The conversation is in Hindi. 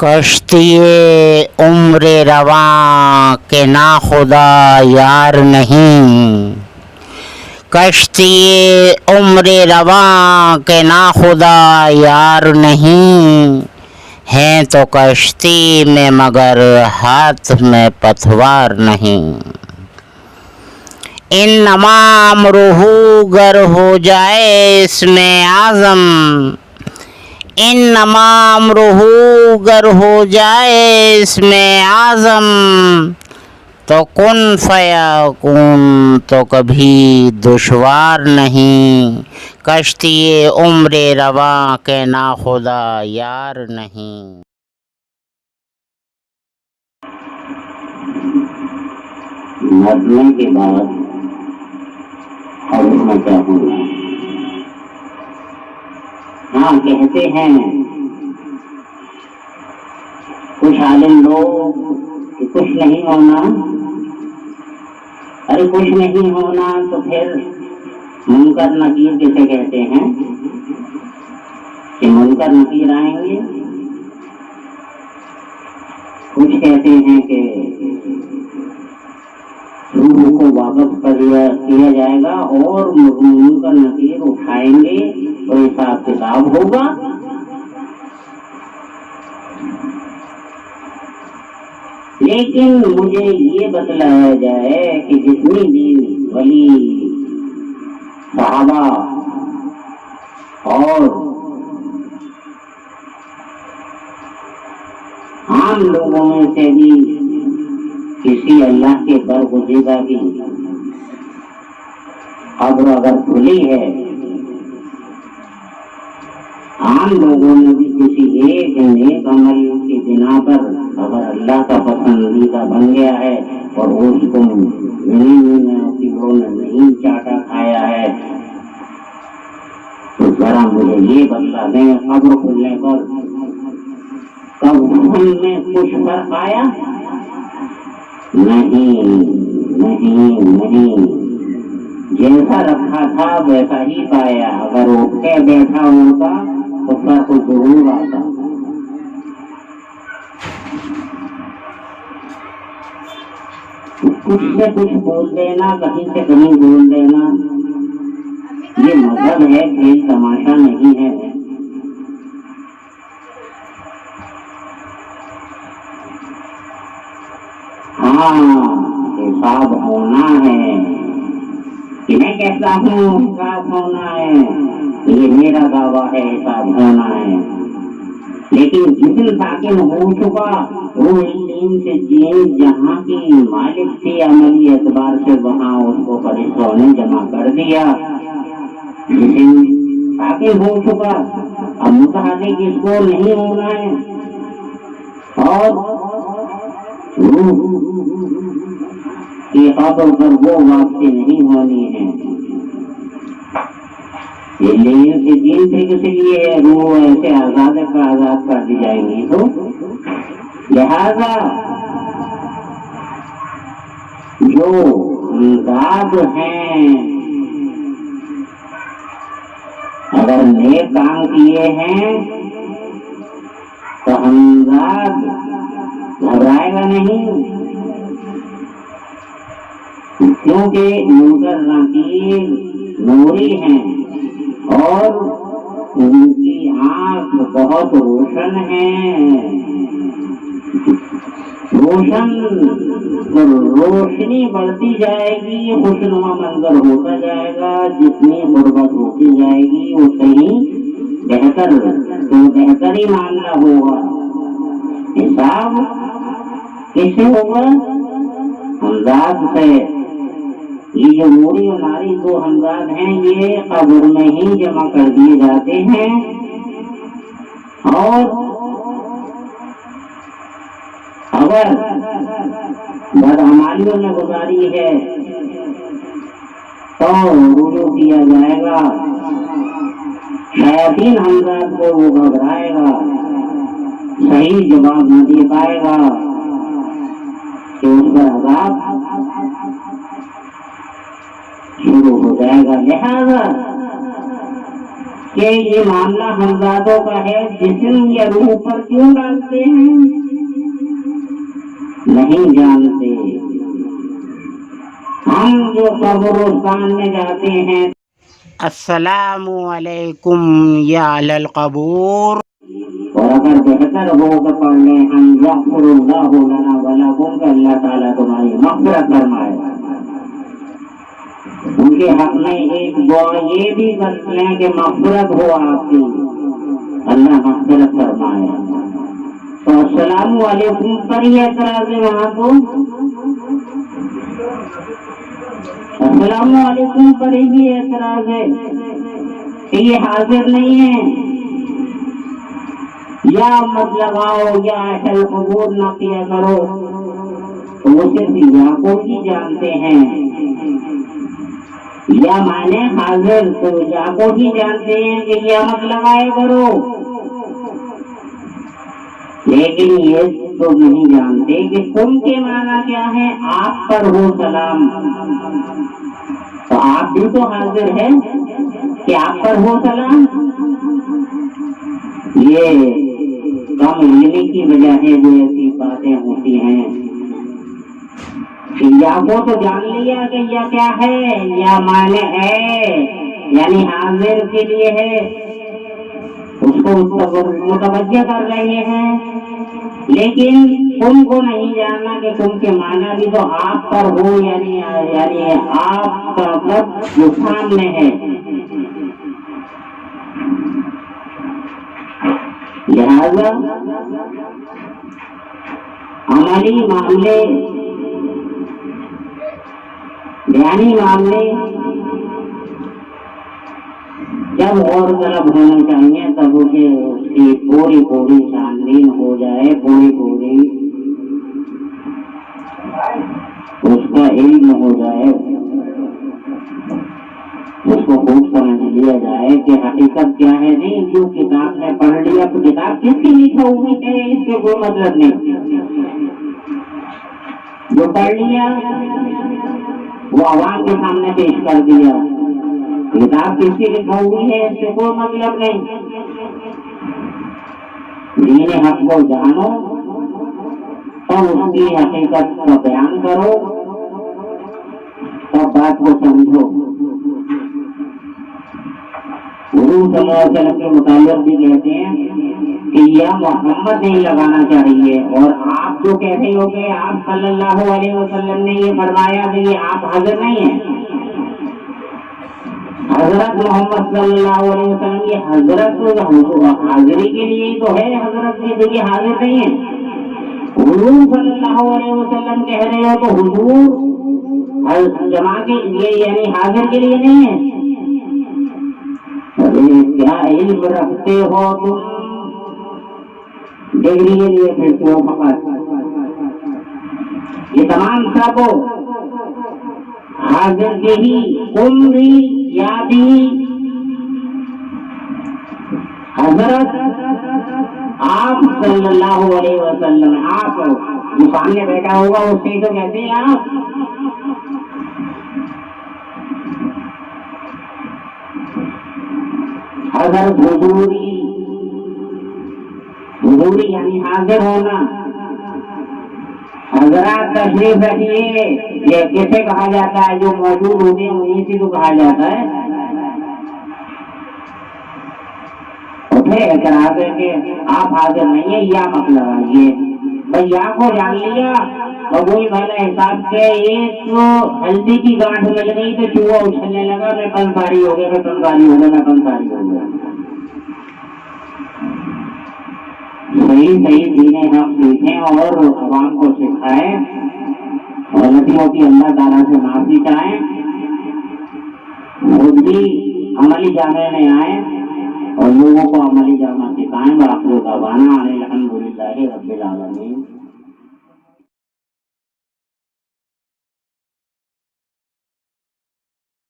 कश्तिए उम्र रवां के ना खुदा यार नहीं। कश्तिए उम्र रवां के ना खुदा यार नहीं। हैं तो कश्ती में मगर हाथ में पतवार नहीं। इन नमाम रूहू गर हो जाए इसमें आज़म। इन नमाम रूहू गर हो जाए इसमें आज़म। तो कुन फयाकुन तो कभी दुश्वार नहीं। कश्तिए उम्र रवां के ना खुदा यार नहीं। मरने के बाद कब्र में क्या होना? हाँ, कहते हैं कुछ आलिम लोग कि कुछ नहीं होना। अरे कुछ नहीं होना तो फिर मुनकर नकीर किसे कहते हैं कि मुनकर नकीर आएंगे। कुछ कहते हैं कि रूह को वापस किया जाएगा और मुनकर नकीर उठाएंगे तो हिसाब किताब होगा। लेकिन मुझे ये बतलाया जाए कि जितनी भी वली सहाबा और आम लोगों में से भी किसी अल्लाह के बरगुज़ीदा की खबर अगर खुली है, आम लोगों ने भी किसी एक नेक अमल की बिना पर अगर अल्लाह का पसंदीदा बन गया है और उसको नहीं चाटा खाया है, तो जरा मुझे ये बता दें, खबर खुलने पर कब में कुछ फर्क आया? नहीं नहीं नहीं, जैसा रखा था वैसा ही पाया। अगर उठ के बैठा होता तो फर्क जरूर आता। कुछ से कुछ बोल देना, कहीं से कहीं बोल देना, ये मजहब है, खेल तमाशा नहीं है। हाँ, हिसाब होना है कि मैं कहता हूँ हिसाब होना है, ये मेरा दावा है, हिसाब होना है। लेकिन जिसम साकिन हो चुका वो इन से जीन जहाँ की मालिक थी अमली एतबार से, वहाँ उसको फरिश्तों ने जमा कर दिया। जिसम साकिन हो चुका, अब मुतहदिक इसको नहीं होना है। और की खबर पर वो वापसी नहीं होनी है। ये लेन से जीन से किसी रूह ऐसे आजाद कर दी जाएंगी। तो लिहाजा जो अंदाज हैं, अगर नेक काम किए हैं तो अंदाज घबराएगा नहीं, क्योंकि मुनकर नकीर नूरी हैं और उनकी आंख बहुत रोशन है। रोशनी बढ़ती जाएगी, खुशनुमा मंजर होता जाएगा। जितनी गुर्बत होती जाएगी उतनी ही बेहतर, तो बेहतर ही मामला होगा। हिसाब किससे होगा? हमजाद से। ये जो नूरी और नारी दो हमजाद हैं, ये कब्र में ही जमा कर दिए जाते हैं। और अगर बदअमालियों ने गुजारी है तो रुजू किया जाएगा। शयातीन हमजाद को वो घबराएगा, सही जवाब न दे पाएगा कि उस पर अज़ाब शुरू हो जाएगा। लिहाजा कि ये मामला हमजादों का है, जिस्म या रूह पर क्यों डालते हैं? नहीं जानते। हम जो कब्रिस्तान में जाते हैं, अस्सलामु अलैकुम या अहलल कबूर। और अगर बेहतर हो तो पढ़ लें हम यग़फ़िरुल्लाहु लना व लकुम, कि अल्लाह ताला तुम्हारी मग़फ़िरत फरमाए। उनके हक में एक दुआ ये भी कर लें कि मग़फ़िरत हो आपकी, अल्लाह मग़फ़िरत फरमाए। तो अस्सलामु अलैकुम पर ही एतराज़ है वहाँ को, अस्सलामु अलैकुम पर ही एतराज़ है कि ये हाजिर नहीं है, या मत लगाओ या अहल कबूर न किया करो। तो वो सिर्फ या को ही जानते हैं, या माने हाजिर, तो या को ही जानते हैं कि या मत लगाए करो, लेकिन ये तो नहीं जानते कि तुम के माना क्या है। आप पर हो सलाम, तो आप भी तो हाजिर है कि आप पर हो सलाम। ये कम इल्मी की वजह है जो ऐसी बातें होती हैं। या को तो जान लिया कि या क्या है, या माने है यानी हाजिर के लिए है, उसको मुतवज्जह कर रहे हैं। लेकिन तुमको नहीं जानना कि तुम के माना भी तो आप पर हो, यानी आपका मतलब जो सामने है। लिहाजा अमली मामले, बयानी मामले जब और तरफ होने चाहिए तब उसे उसकी पूरी पूरी छानबीन हो जाए, पूरी पूरी उसका इल्म हो जाए, उसको खूब समझ लिया जाए कि हकीकत क्या है। नहीं जो किताब में पढ़ लिया तो किताब किसकी लिखा हुई है इससे कोई मतलब नहीं। जो पढ़ लिया वो आवाम के सामने पेश कर दिया, किताब किसकी लिखा हुई है इससे कोई मतलब नहीं। दीन हक को जानो तो उसकी हकीकत का बयान करो, तब बात को समझो। हुज़ूर सल्लल्लाहु अलैहि वसल्लम के मुतालिक भी कहते हैं कि या मोहम्मद नहीं लगाना चाहिए, और आप जो कहते हो कि आप सल्लल्लाहु अलैहि वसल्लम ने ये फरमाया कि ये आप हाजिर नहीं है। हजरत मोहम्मद सल्लल्लाहु अलैहि वसल्लम, ये हजरत हाजिरी के लिए तो है, हजरत के लिए हाजिर नहीं है। हुज़ूर सल्लल्लाहु अलैहि वसल्लम कह रहे हो तो हुज़ूर जमा के लिए यानी हाजिर के लिए नहीं है। अरे क्या इल्म रखते हो तुम, डिग्री के लिए फिरते हो फकत। ये तमाम सब हाजिर के ही उम्री यादी हजरत आप सल्लल्लाहु अलैहि वसल्लम, आप जो सामने बैठा होगा उससे तो कहते हैं आप। हजरत हुजूरी यानी हाजिर होना। हजरत तशरीफ रखिए, ये किसे कहा जाता है? जो मौजूद होते हैं उन्हीं से तो कहा जाता है। उठे करा करके आप हाजिर नहीं है, या मत लगाइए भाई। या को जान लिया और वही वाला हिसाब से एक तो हल्दी की गांठ मिल गई तो चूहा उछलने लगा, मैं पंसारी हो गया, मैं पंसारी हो गया, मैं पंसारी हो गया। सही सही दीने हम सीखें और अवाम को सिखाएं, गलतियों की अल्लाह ताला से माफी चाहें, खुद भी अमली जामे में आए और लोगों को अमली जामे